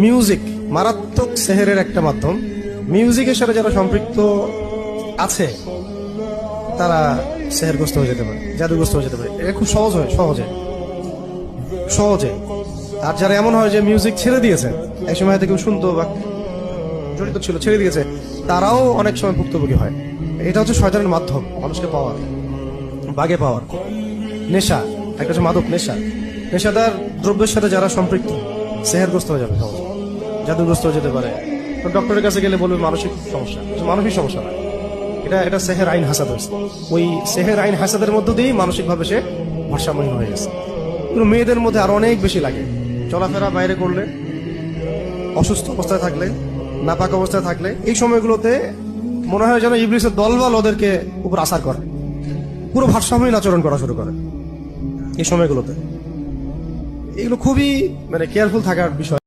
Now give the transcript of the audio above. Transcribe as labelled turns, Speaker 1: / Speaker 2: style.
Speaker 1: Music মারাত্মক সেহেরের একটা মাধ্যম। মিউজিকের সাথে যারা সম্পৃক্ত আছে তারা সেহেরগ্রস্ত হয়ে যেতে পারে, জাদুগ্রস্ত হয়ে যেতে পারে। এটা খুব সহজে। আর যারা এমন হয় যে মিউজিক ছেড়ে দিয়েছে, এক সময় হয়তো কেউ শুনতো বা জড়িত ছিল, ছেড়ে দিয়েছে, তারাও অনেক সময় ভুক্তভোগী হয়। এটা হচ্ছে শয়তানের মাধ্যম মানুষকে পাওয়ার, বাগে পাওয়ার। নেশা একটা হচ্ছে মাদক, নেশাদার দ্রব্যের সাথে যারা সম্পৃক্ত সেহেরগ্রস্ত হয়ে যাবে, সহজে জাদুগ্রস্ত হয়ে যেতে পারে। ডক্টরের কাছে গেলে বলবে মানসিক সমস্যা, মানসিক সমস্যা না, এটা সেহের আইন হাসাদ হয়েছে। ওই সেহের আইন হাসাদের মধ্য দিয়েই মানসিকভাবে সে ভারসাম্যহীন হয়ে গেছে। কিন্তু মেয়েদের মধ্যে আরো অনেক বেশি লাগে। চলাফেরা বাইরে করলে, অসুস্থ অবস্থায় থাকলে, নাপাক অবস্থায় থাকলে, এই সময়গুলোতে মনে হয় যেন ইবলিসের দলবল ওদেরকে উপর আসার করে, পুরো ভারসাম্যহীন আচরণ করা শুরু করে এই সময়গুলোতে। এগুলো খুবই কেয়ারফুল থাকার বিষয়।